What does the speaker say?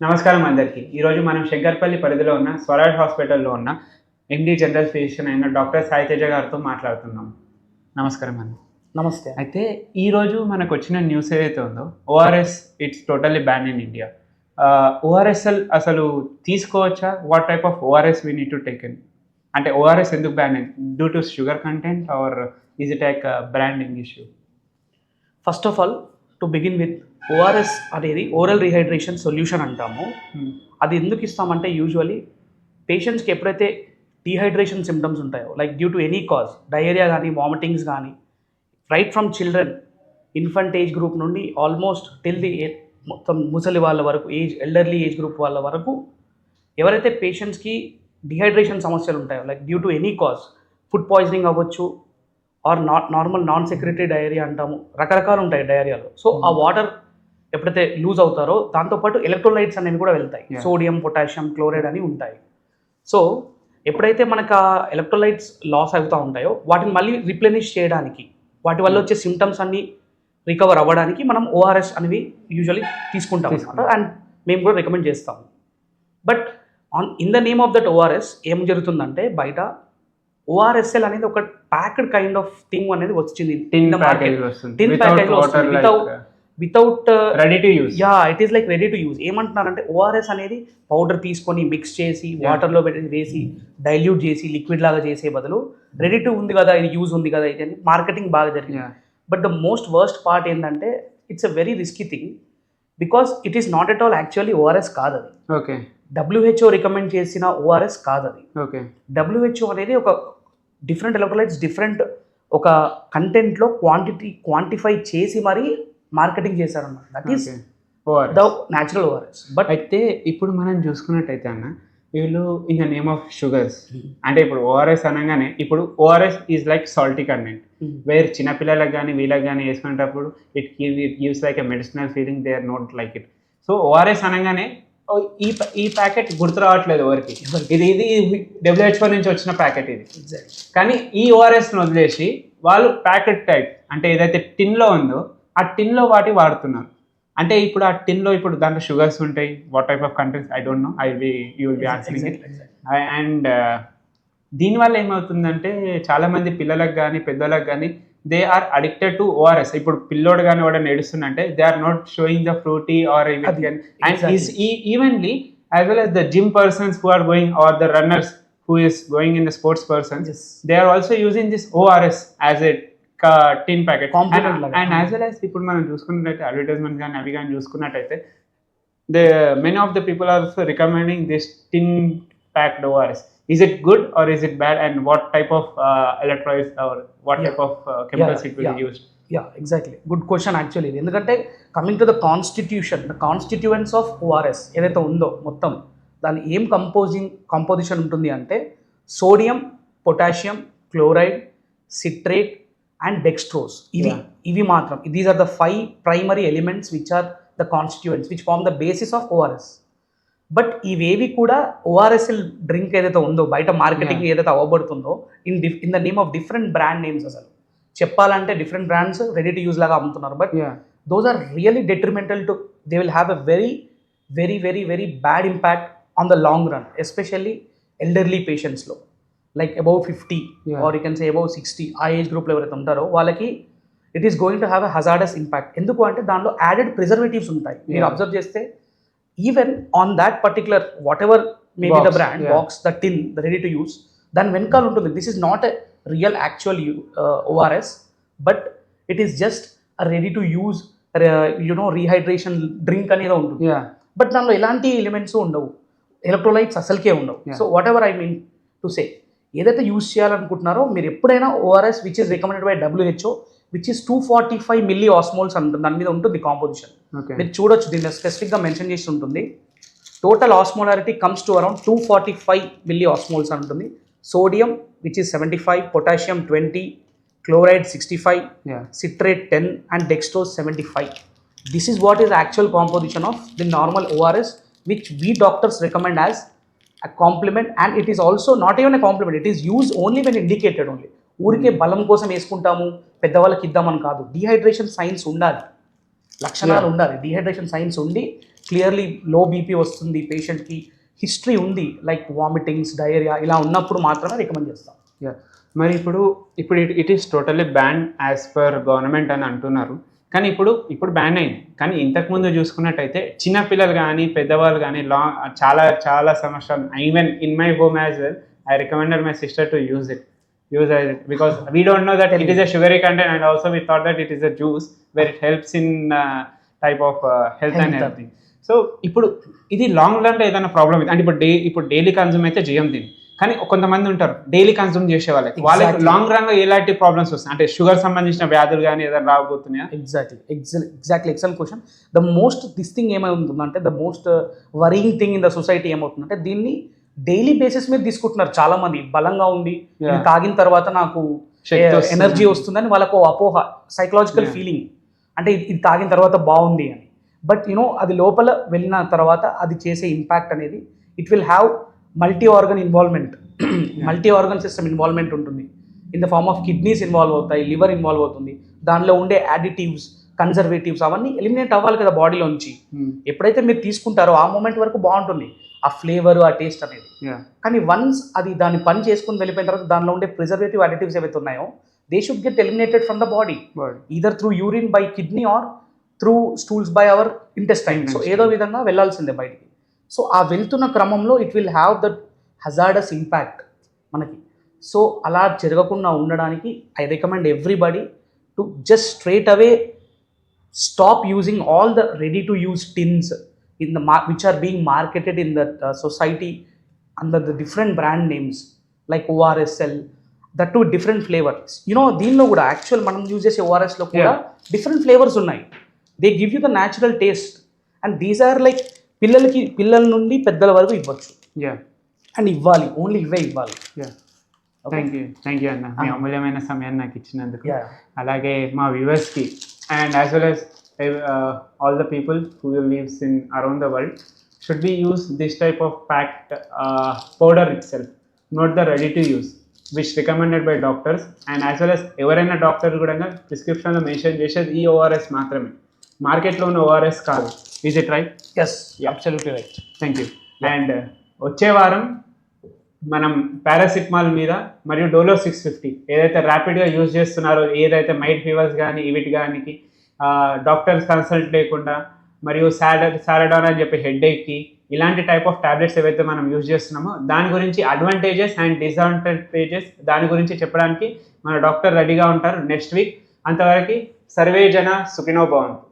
నమస్కారం అందరికీ. ఈరోజు మనం శంకర్పల్లి పరిధిలో ఉన్న స్వరాజ్ హాస్పిటల్లో ఉన్న ఎండీ జనరల్ ఫిజిషియన్ అయిన డాక్టర్ సాయి తేజ గారితో మాట్లాడుతున్నాం. నమస్కారం అండి. నమస్తే. అయితే ఈరోజు మనకు వచ్చిన న్యూస్ ఏదైతే ఉందో ORS it's totally ban in India. ORSL అసలు తీసుకోవచ్చా? What type of ORS we need to take in? అంటే ఓఆర్ఎస్ ఎందుకు బ్యాన్ అయింది? Due to sugar content or is it like branding issue? First of all to begin with ORS అనేది oral rehydration solution అంటాము. అది ఎందుకు ఇస్తామంటే usually పేషెంట్స్కి ఎప్పుడైతే డీహైడ్రేషన్ సిమ్టమ్స్ ఉంటాయో like due to any cause diarrhoea కానీ వామిటింగ్స్ కానీ right from children infant age group నుండి ఆల్మోస్ట్ టిల్ ది మొత్తం ముసలి వాళ్ళ వరకు ఎల్డర్లీ ఏజ్ గ్రూప్ వాళ్ళ వరకు ఎవరైతే పేషెంట్స్కి డిహైడ్రేషన్ సమస్యలు ఉంటాయో like due to any cause food poisoning అవ్వచ్చు or normal non secretory diarrhoea అంటాము, రకరకాలు ఉంటాయి డయేరియాలో. సో ఆ వాటర్ ఎప్పుడైతే లూజ్ అవుతారో దాంతోపాటు ఎలక్ట్రోలైట్స్ అనేవి కూడా వెళ్తాయి, సోడియం పొటాషియం క్లోరైడ్ అని ఉంటాయి. సో ఎప్పుడైతే మనకు ఆ ఎలక్ట్రోలైట్స్ లాస్ అవుతూ ఉంటాయో వాటిని మళ్ళీ రిప్లెనిష్ చేయడానికి వాటి వల్ల వచ్చే సిమ్టమ్స్ అన్ని రికవర్ అవ్వడానికి మనం ఓఆర్ఎస్ అనేవి యూజువల్లీ తీసుకుంటాం అనమాట. అండ్ మేము కూడా రికమెండ్ చేస్తాము. But in the name of that ORS ఏం జరుగుతుందంటే బయట ఓఆర్ఎస్ఎల్ అనేది ఒక ప్యాక్డ్ కైండ్ ఆఫ్ థింగ్ అనేది వచ్చింది tin package without ready to use. Yeah, it is like ready to use. ఏమంటున్నారంటే ఓఆర్ఎస్ అనేది పౌడర్ తీసుకొని మిక్స్ చేసి వాటర్లో వేసి డైల్యూట్ చేసి లిక్విడ్ లాగా చేసే బదులు రెడీ టు ఉంది కదా, ఇది యూజ్ ఉంది కదా, ఇది అని మార్కెటింగ్ బాగా జరిగింది. But the most worst part ఏంటంటే it's a very risky thing because it is not at all actually ORS కాదు అది. ఓకే, WHO రికమెండ్ చేసిన ఓఆర్ఎస్ కాదు అది. ఓకే, WHO అనేది ఒక డిఫరెంట్ ఎలక్ట్రోలైట్స్ డిఫరెంట్ ఒక కంటెంట్లో క్వాంటిఫై చేసి మరీ మార్కెటింగ్ చేశారన్నమాట. That is the natural ORS. But అయితే ఇప్పుడు మనం చూసుకున్నట్టయితే అన్న వీళ్ళు in the name of sugars అంటే ఇప్పుడు ఓఆర్ఎస్ అనగానే ఇప్పుడు ORS is like salty content where చిన్నపిల్లలకు కానీ వీళ్ళకి కానీ వేసుకునేటప్పుడు it gives like a medicinal feeling, they are not like it. So ORS అనగానే ఈ ప్యాకెట్ గుర్తు రావట్లేదు ఎవరికి, ఇది WHO నుంచి వచ్చిన ప్యాకెట్ ఇది. కానీ ఈ ఓఆర్ఎస్ని వదిలేసి వాళ్ళు ప్యాకెట్ టైప్ అంటే ఏదైతే టిన్లో ఉందో ఆ టిన్లో వాటి వాడుతున్నారు. అంటే ఇప్పుడు ఆ టిన్లో ఇప్పుడు దాంట్లో షుగర్స్ ఉంటాయి, what type of contents I don't know, you will be answering it. And దీనివల్ల ఏమవుతుందంటే చాలామంది పిల్లలకు కానీ పెద్దలకు కానీ they are addicted to ORS. ఇప్పుడు పిల్లోడు కానీ వాడు నడుస్తుందంటే they are not showing the fruity or and evenly as well as the gym persons who are going or the runners who is going in the sports persons, they are also using this ORS as a tin packet and as well as ఇప్పుడు మనం చూసుకున్నట్లయితే advertisement కానీ అవి కానీ చూసుకున్నట్టయితే many of the people are also recommending this tin packed ORS. Is it good or is it bad, and what type of electrolytes or what type of chemicals it will be used? Yeah, exactly. Good question actually. ఎందుకంటే coming to the constituents of ORS ఏదైతే ఉందో మొత్తం దాని ఏం composition ఉంటుంది అంటే sodium potassium chloride citrate and dextrose. ఇవి మాత్రం these are the 5 primary elements which are the constituents which form the basis of ORS. But ఇవేవి కూడా ఓఆర్ఎస్ఎల్ డ్రింక్ ఏదైతే ఉందో బయట మార్కెటింగ్ ఏదైతే అవ్వబడుతుందో in the name of different brand names, అసలు చెప్పాలంటే different brands ready to use లాగా అమ్ముతున్నారు. But those are really detrimental to they will have a very very very very bad impact on the long run, especially elderly పేషెంట్స్లో like above 50 or you can say above 60 uh age గ్రూప్లో ఎవరైతే ఉంటారో వాళ్ళకి it is going to have a hazardous impact. ఎందుకు అంటే దానిలో added preservatives ఉంటాయి. మీరు అబ్జర్వ్ చేస్తే even on that particular whatever maybe the brand box the tin the ready to use దాని వెనకాల ఉంటుంది this is not a real actual ORS but it is just ready to use rehydration drink అనేది ఉంటుంది. But దానిలో ఎలాంటి elements ఉండవు, electrolytes అసలుకే ఉండవు. So whatever I mean to say ఏదైతే యూజ్ చేయాలనుకుంటున్నారో మీరు ఎప్పుడైనా ORS which is recommended by WHO which is 245 milli osmoles అంటుంది, దాని మీద ఉంటుంది కాంపోజిషన్. మీరు చూడొచ్చు దీనిలో స్పెసిఫిక్గా మెన్షన్ చేసి ఉంటుంది. Total osmolarity comes to around 245 milli osmoles అని ఉంటుంది. Sodium which is 75, potassium 20, chloride 65, citrate 10 and dextrose 75. This is what is actual composition of the normal ORS which we doctors recommend as a complement, and it is also not even a complement, it is used only when indicated only. ఊరికే బలం కోసం వేసుకుంటాము పెద్దవాళ్ళకి ఇద్దామని కాదు, dehydration science ఉండాలి. లక్షణాలు ఉండాలి, డిహైడ్రేషన్ సైన్స్ ఉండి క్లియర్లీ లో బీపీ వస్తుంది పేషెంట్కి, హిస్టరీ ఉంది లైక్ వామిటింగ్స్, డయేరియా ఇలా ఉన్నప్పుడు మాత్రమే రికమెండ్ చేస్తాం. యా, మరి ఇప్పుడు it is totally ban as per government అని అంటున్నారు, కానీ ఇప్పుడు బ్యాన్ అయింది. కానీ ఇంతకుముందు చూసుకున్నట్టయితే చిన్నపిల్లలు కానీ పెద్దవాళ్ళు కానీ చాలా చాలా సంవత్సరాలు, even in my home as well I recommended my sister to use it because we don't know that it is a sugary content, and also we thought that it is a juice where it helps in type of health and everything. So ఇప్పుడు ఇది long రన్లో ఏదైనా problem అయితే, అంటే ఇప్పుడు daily consume అయితే చేయం దీన్ని, కానీ కొంతమంది ఉంటారు డైలీ కన్జ్యూమ్ చేసే వాళ్ళకి లాంగ్ రన్లో ఎలాంటి ప్రాబ్లమ్స్ వస్తాయి, అంటే షుగర్ సంబంధించిన వ్యాధులు కానీ ఏదైనా రాబోతున్నాయా? Exactly excellent question. This thing ఏమవుతుందంటే the most worrying thing in the society ఏమవుతుందంటే దీన్ని డైలీ బేసిస్ మీద తీసుకుంటున్నారు చాలా మంది. బలంగా ఉంది, ఇది తాగిన తర్వాత నాకు ఎనర్జీ వస్తుందని వాళ్ళకు అపోహ, సైకలాజికల్ ఫీలింగ్, అంటే ఇది తాగిన తర్వాత బాగుంది అని. బట్ అది లోపల వెళ్ళిన తర్వాత అది చేసే ఇంపాక్ట్ అనేది it will have multi organ involvement, multi organ system involvement ఉంటుంది. In the form of kidneys involve అవుతాయి, లివర్ ఇన్వాల్వ్ అవుతుంది, దానిలో ఉండే యాడిటివ్స్, కన్జర్వేటివ్స్ అవన్నీ ఎలిమినేట్ అవ్వాలి కదా బాడీలోంచి. ఎప్పుడైతే మీరు తీసుకుంటారో ఆ మూమెంట్ వరకు బాగుంటుంది ఆ ఫ్లేవర్, ఆ టేస్ట్ అనేది. కానీ వన్స్ అది దాన్ని పని చేసుకుని వెళ్ళిపోయిన తర్వాత దానిలో ఉండే ప్రిజర్వేటివ్ అడిటివ్స్ ఏవైతే ఉన్నాయో they should get eliminated from the body, either through urine by kidney or through stools by our intestine. So ఏదో విధంగా వెళ్ళాల్సిందే బయటికి. సో ఆ వెళ్తున్న క్రమంలో it will have that hazardous impact మనకి. సో అలా జరగకుండా ఉండడానికి I recommend everybody to just straight away stop using all the ready to use tins which are being marketed in the society under the different brand names like ORSL, that too different flavors. దీనిలో కూడా actual మనం use చేసే ఓఆర్ఎస్లో కూడా different flavours ఉన్నాయి. They give you the natural taste and these are like పిల్లల నుండి పెద్దల వరకు ఇవ్వచ్చు. అండ్ ఇవ్వాలి, ఓన్లీ ఇవే ఇవ్వాలి. థ్యాంక్ యూ అన్న, మీ అమూల్యమైన సమయాన్ని నాకు ఇచ్చినందుకు. అలాగే మా వ్యూవర్స్కి and as well as all the people who lives in around the world should be use this type of packed powder itself, not the ready to use which recommended by doctors, and as well as ఎవరైనా doctor కూడా ప్రిస్క్రిప్షన్లో mention చేసేది ఈ ORS మాత్రమే, మార్కెట్లో ఉన్న ORS కాదు. Is it right? Yes, absolutely right. Thank you. And వచ్చే వారం మనం పారాసిటమాల్ మీద మరియు డోలో 650 ఏదైతే ర్యాపిడ్గా యూజ్ చేస్తున్నారో, ఏదైతే మైల్డ్ ఫీవర్స్ కానీ వీటి కానీ డాక్టర్స్ కన్సల్ట్ లేకుండా, మరియు సారడాన్ అని చెప్పి హెడ్ఏక్కి ఇలాంటి టైప్ ఆఫ్ టాబ్లెట్స్ ఏవైతే మనం యూజ్ చేస్తున్నామో దాని గురించి అడ్వాంటేజెస్ అండ్ డిసడ్వాంటేజెస్ దాని గురించి చెప్పడానికి మన డాక్టర్ రెడీగా ఉంటారు నెక్స్ట్ వీక్. అంతవరకు సర్వే జన సుఖినో భవంతు.